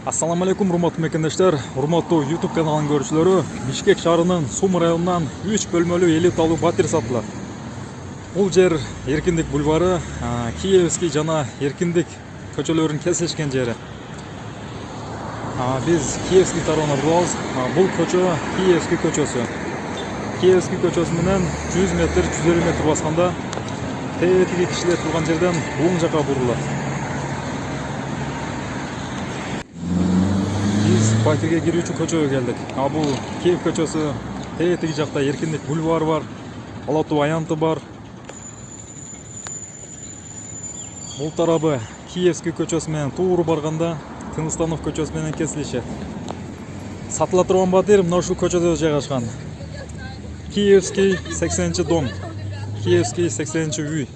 Assalamu alaikum, урматтуу мекендештер, урматтуу YouTube каналынын көрүүчүлөрү. Бишкек шаарынын Сум районунан 3 бөлмөлүү элиталуу батир сатылат. Бул жер Эркиндик бульвары, Киевский жана Эркиндик көчөлөрүнүн кесилишкен жери. Биз Киевский тарабына бурабыз. Бул көчө Киевский көчөсү. Киевский көчөсү менен 100 метр, 150 метр басканда тетиги кишилер турган жерден оң жака бурулат. Батирге кирүүчү көчөгө келдик. Бул Киев көчөсү, тетиги жакта Эркиндик бульвары бар, Алатуу аянты бар. Бул тарабы Киевский көчөсү менен тууру барганда Тыныстанов көчөсү менен кесилишет. Сатыла турган батир мына ушул көчөдө жайгашкан. Киевский 80-дом, Киевский 80-үй.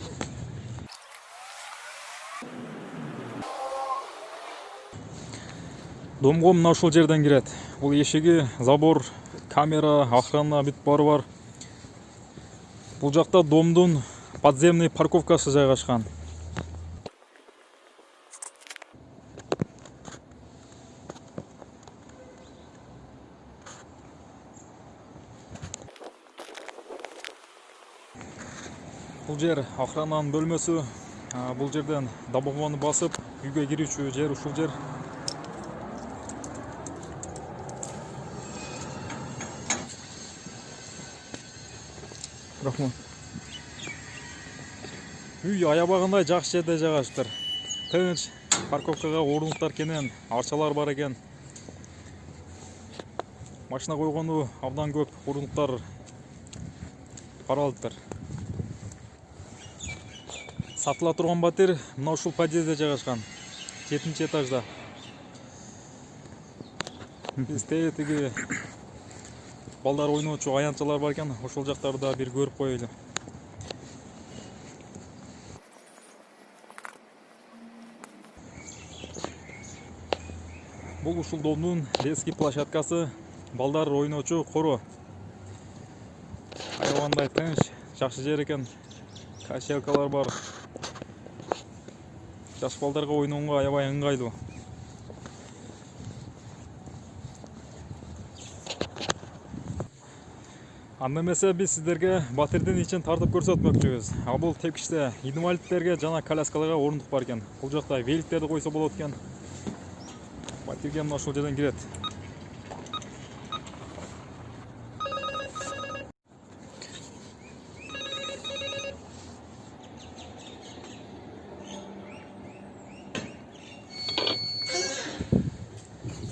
Домго мына ушул жерден кирет. Бул эшиги, забор, камера, охрана бүт баары бар. Бул жакта домдун подземный парковкасы жайгашкан. Бул жер охрананын бөлмөсү. Бул жерден добовону басып, үйгө кирүүчү жер ушул жер. Рахмат. Үй аябагандай жакшы жерде жайгашыптыр. Тынч, парковкага орунуктар кенен, арчалар бар экен. Машина койгону абдан көп орунуктар баралыптыр. Сатыла турган батир мына ушул подъездде жайгашкан. 7-этажда. Биз тетиги балдар ойноочу аянтчалар бар экен, ошол жактарды да бир көрүп коелу. Бул ушул домдун детский площадкасы, балдар ойноочу коро. Аябагандай тынч, жакшы жер экен. Качелкалар бар. Жаш балдарга ойногонго аябай ыңгайлуу. Анда эмесе биз сиздерге батирдин ичин тартып көрсөтмөкчүбүз. Бул тепкичте инвалидтерге жана коляскаларга орунтук бар экен. Бул жакта великтерди койсо болот экен. Батирге мына ушул жерден кирет.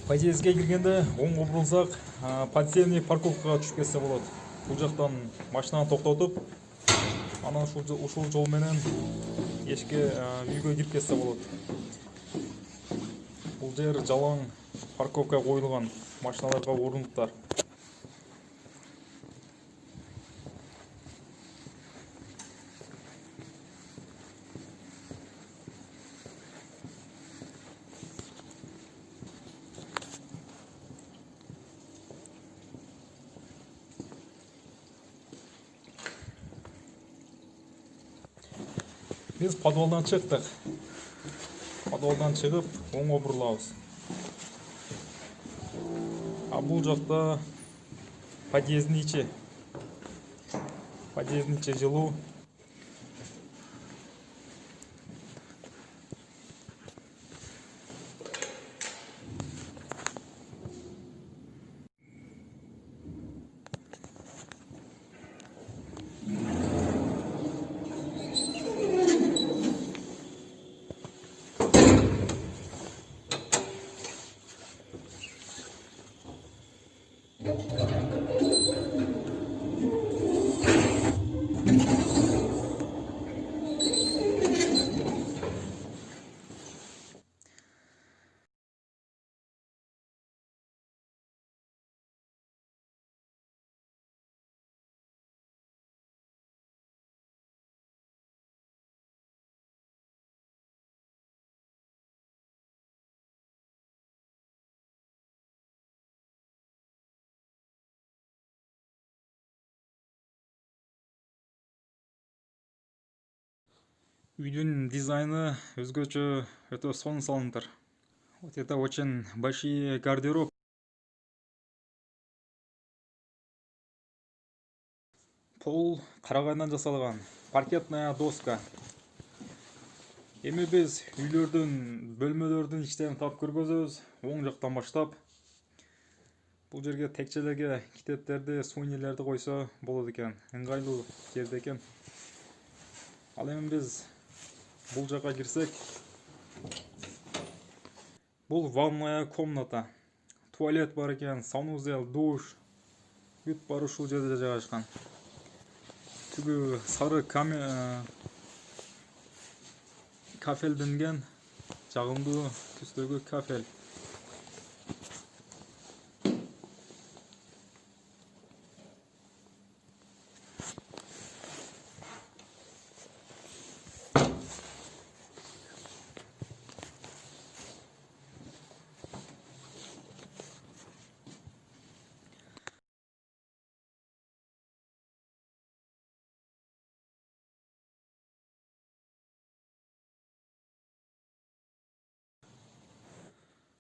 Подъездге киргенде оңго бурулсак, подземный парковкага түшүп кетсе болот. Бул жактан машинаны токтотуп, анан ушул жол менен эшикке үйгө кирип кетсе болот. Бул жер жалаң парковка коюлган, машиналарга орунуктар. Биз подвалдан чыктык. Подвалдан чыгып, оңго бурулабыз. Бул жакта подъездин ичи. Подъездин ичи жылуу. Үйдүн дизайны өзгөчө, өтө сонун салыныптыр. Вот это очень большие гардероб. Пол карагайдан жасалган, паркетная доска. Эми биз үйлөрдүн, бөлмөлөрдүн ичтерин тап көргөзөбүз. Оң жактан баштап. Бул жерге текчелерге китептерди, сувенирлерди койсо болот экен. Ыңгайлуу жерде экен. Ал эми биз бул жакка кирсек, бул ванная комната. Туалет бар экен, санузел, душ. Бүт бары ушул жерде жайгашкан. Түгү сары кафелденген, жагымдуу түстөгү кафель.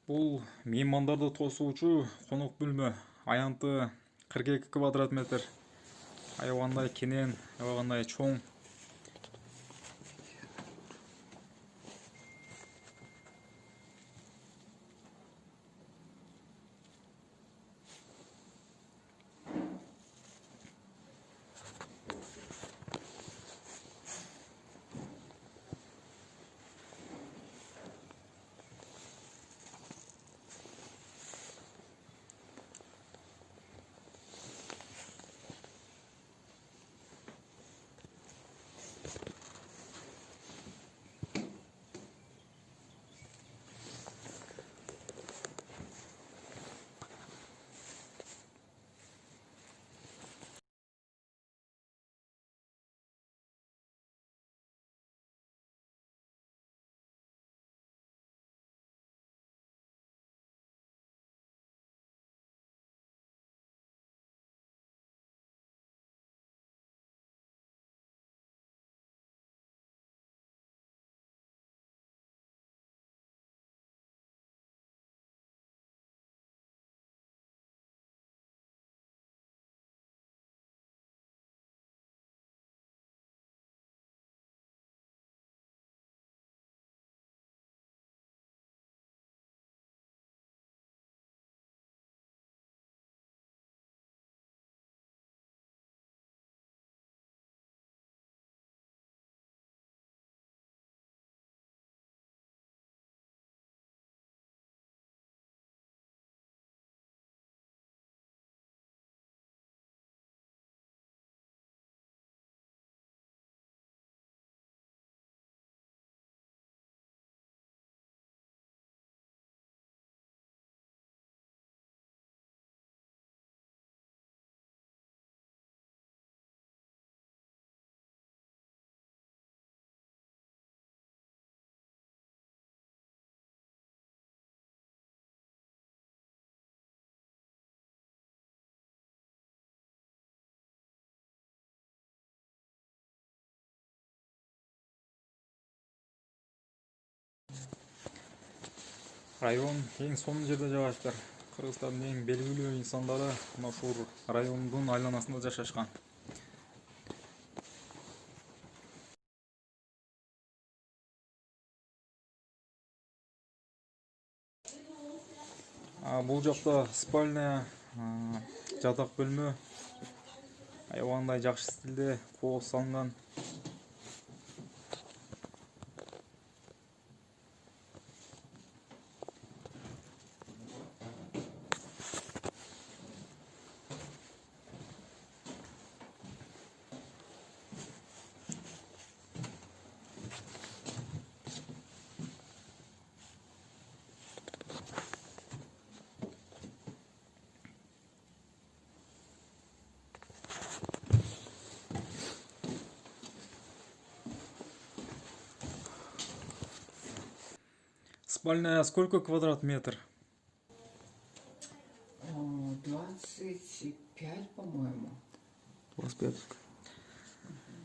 Бул меймандарды тосуучу конок бөлмө. Аянты 42 квадрат метр. Аябагандай кенен, аябагандай чоң. Район эң сонун жерде жайгашкан. Кыргызстандын эң белгилүү инсандары мына ушул райондун айланасында жашашкан. Бул жакта спальня, жатак бөлмө. Аябагандай жакшы стилде кол салынган. Спальня сколько квадрат метр? 25, по-моему. 25.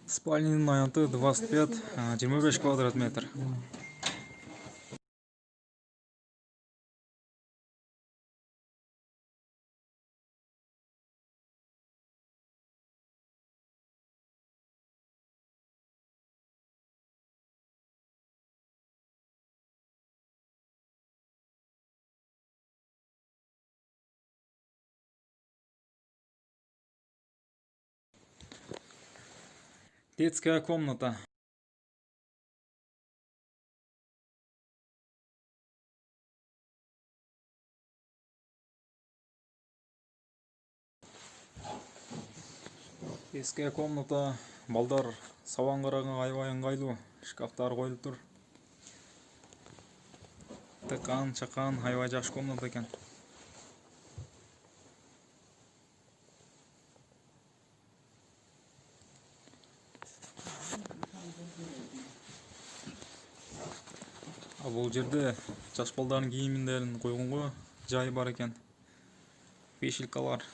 Спальнянын аянты 25, 25 квадрат метр. Детская комната. Детская комната. Балдар сабан караган аябай ыңгайлуу. Шкафтар коюлуп тур. Тыкан, чакан, аябай жакшы комната экен. Бул жерде жаш балдардын кийимдерин койгонго жай бар экен. Вешилкалар.